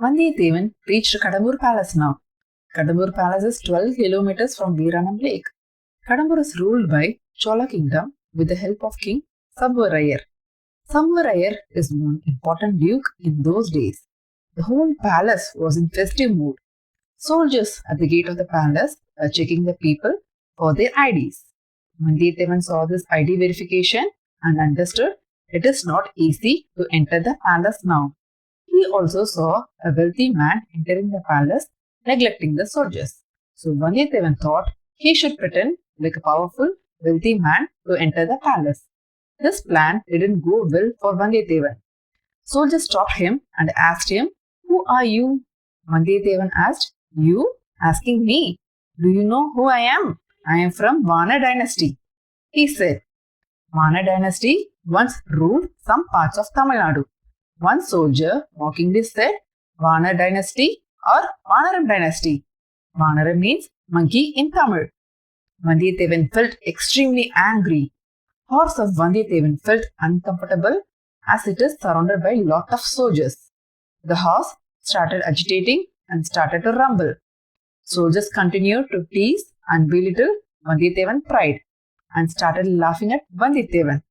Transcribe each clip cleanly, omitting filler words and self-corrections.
Vandiyathevan reached Kadambur Palace now. Kadambur Palace is 12 kilometers from Veeranam Lake. Kadambur is ruled by Chola Kingdom with the help of King Sambhavarayar. Sambhavarayar is one important duke in those days. The whole palace was in festive mood. Soldiers at the gate of the palace are checking the people for their IDs. Vandiyathevan saw this ID verification and understood it is not easy to enter the palace now. He also saw a wealthy man entering the palace, neglecting the soldiers. So Vandiyathevan thought he should pretend like a powerful, wealthy man to enter the palace. This plan didn't go well for Vandiyathevan. Soldiers stopped him and asked him, "Who are you?" Vandiyathevan asked, "You? Asking me? Do you know who I am? I am from Vana dynasty." He said, Vana dynasty once ruled some parts of Tamil Nadu. One soldier mockingly said, "Vana dynasty or Vanaram dynasty." Vanaram means monkey in Tamil. Vandiyathevan felt extremely angry. Horse of Vandiyathevan felt uncomfortable as it is surrounded by a lot of soldiers. The horse started agitating and started to rumble. Soldiers continued to tease and belittle Vandiyathevan's pride and started laughing at Vandiyathevan.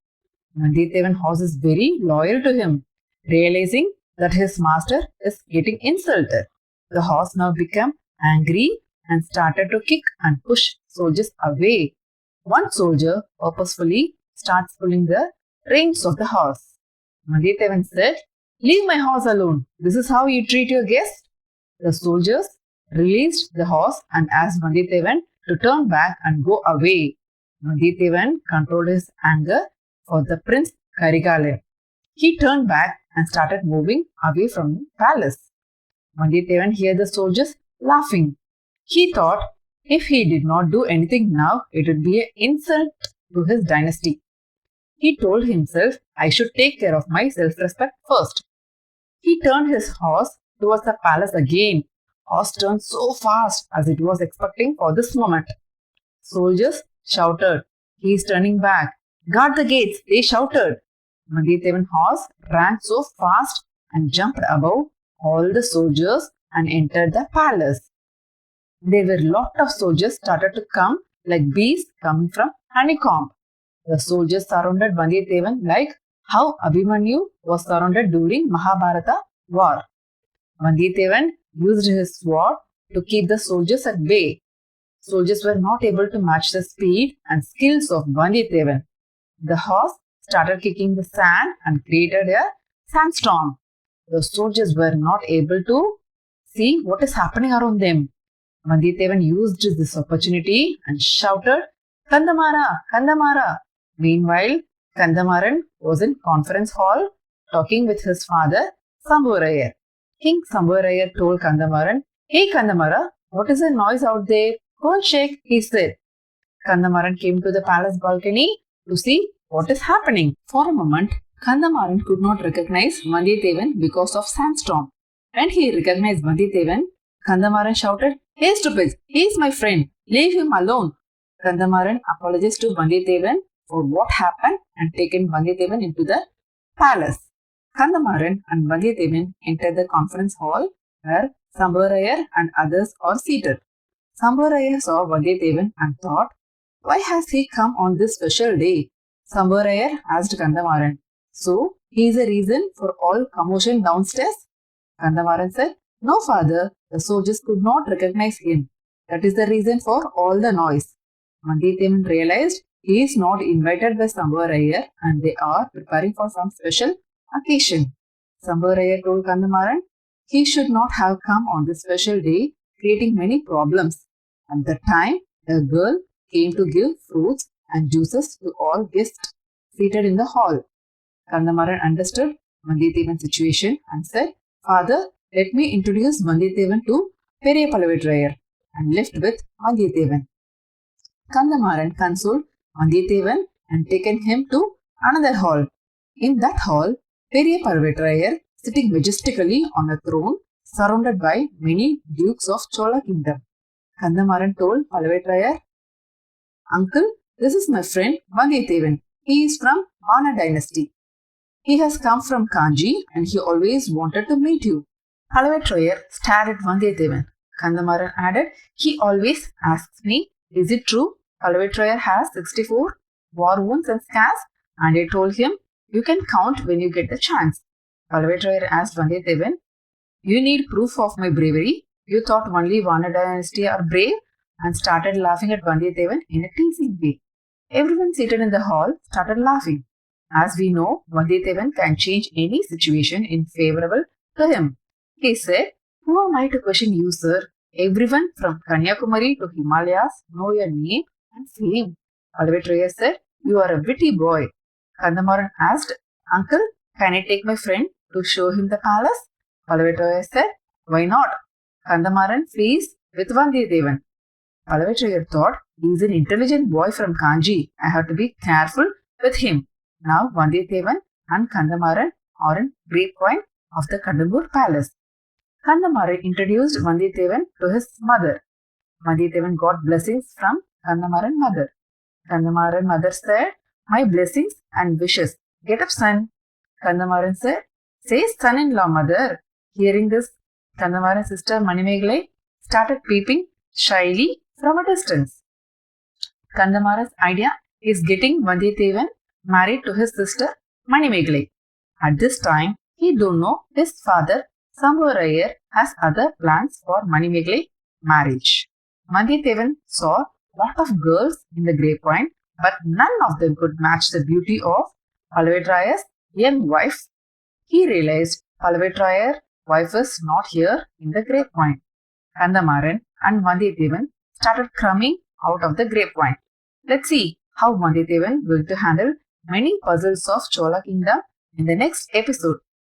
Vandiyathevan's horse is very loyal to him. Realizing that his master is getting insulted, the horse now became angry and started to kick and push soldiers away. One soldier purposefully starts pulling the reins of the horse. Vandiyathevan said, "Leave my horse alone. This is how you treat your guest?" The soldiers released the horse and asked Vandiyathevan to turn back and go away. Vandiyathevan controlled his anger for the prince Karigalan. He turned back and started moving away from the palace. Vandiyathevan heard the soldiers laughing. He thought if he did not do anything now, it would be an insult to his dynasty. He told himself, "I should take care of my self-respect first." He turned his horse towards the palace again. Horse turned so fast as it was expecting for this moment. Soldiers shouted, "He is turning back. Guard the gates," they shouted. Vandiyathevan's horse ran so fast and jumped above all the soldiers and entered the palace. There were a lot of soldiers started to come like bees coming from honeycomb. The soldiers surrounded Vandiyathevan like how Abhimanyu was surrounded during Mahabharata war. Vandiyathevan used his sword to keep the soldiers at bay. Soldiers were not able to match the speed and skills of Vandiyathevan. The horse started kicking the sand and created a sandstorm. The soldiers were not able to see what is happening around them. Vandiyathevan used this opportunity and shouted, "Kandamara! Kandamara!" Meanwhile, Kandamaran was in conference hall talking with his father, Sambhavarayar. King Sambhavarayar told Kandamaran, "Hey Kandamara, what is the noise out there? Go and check," he said. Kandamaran came to the palace balcony to see what is happening. For a moment, Kandamaran could not recognize Vandiyathevan because of sandstorm. When he recognized Vandiyathevan, Kandamaran shouted, "Hey stupid, he is my friend. Leave him alone." Kandamaran apologized to Vandiyathevan for what happened and taken Vandiyathevan into the palace. Kandamaran and Vandiyathevan entered the conference hall where Sambhavarayar and others are seated. Sambhavarayar saw Vandiyathevan and thought, "Why has he come on this special day?" Sambhavarayar asked Kandamaran, "So, he is a reason for all commotion downstairs?" Kandamaran said, "No, father, the soldiers could not recognize him. That is the reason for all the noise." Vandiyathevan realized he is not invited by Sambhavarayar and they are preparing for some special occasion. Sambhavarayar told Kandamaran he should not have come on this special day, creating many problems. At that time, a girl came to give fruits and juices to all guests seated in the hall. Kandamaran understood Vandiyathevan's situation and said, "Father, let me introduce Vandiyathevan to Pazhauvettarayar," and left with Vandiyathevan. Kandamaran consoled Vandiyathevan and taken him to another hall. In that hall, Pazhauvettarayar, sitting majestically on a throne, surrounded by many dukes of Chola kingdom. Kandamaran told Pazhauvettarayar, "Uncle, this is my friend Vandiyathevan. He is from Vana dynasty. He has come from Kanji and he always wanted to meet you." Pazhauvettarayar stared at Vandiyathevan. Kandamaran added, "He always asks me, is it true Pazhauvettarayar has 64 war wounds and scars?" And I told him, "You can count when you get the chance." Pazhauvettarayar asked Vandiyathevan, "You need proof of my bravery? You thought only Vana dynasty are brave?" And started laughing at Vandiyathevan in a teasing way. Everyone seated in the hall started laughing. As we know, Vandiyathevan can change any situation in favorable to him. He said, "Who am I to question you, sir? Everyone from Kanyakumari to Himalayas know your name and fame." Pazhauvettarayar said, "You are a witty boy." Kandamaran asked, "Uncle, can I take my friend to show him the palace?" Pazhauvettarayar said, "Why not?" Kandamaran freezed with Vandiyathevan. Pazhauvettarayar thought, "He is an intelligent boy from Kanji. I have to be careful with him." Now Vandiyathevan and Kandamaran are in great point of the Kadambur palace. Kandamaran introduced Vandiyathevan to his mother. Vandiyathevan got blessings from Kandamaran mother. Kandamaran mother said, "My blessings and wishes. Get up, son." Kandamaran said, "Say son-in-law, mother." Hearing this, Kandamaran's sister Manimegalai started peeping shyly from a distance. Kandamaran's idea is getting Vandiyathevan married to his sister Manimegalai. At this time, he don't know his father Sambhavarayar has other plans for Manimegalai marriage. Vandiyathevan saw lot of girls in the grapevine, but none of them could match the beauty of Pazhauvettarayar's young wife. He realized Pazhauvettarayar's wife is not here in the grapevine. Kandamaran and Vandiyathevan started coming out of the grapevine. Let's see how Vandiyathevan will to handle many puzzles of Chola kingdom in the next episode.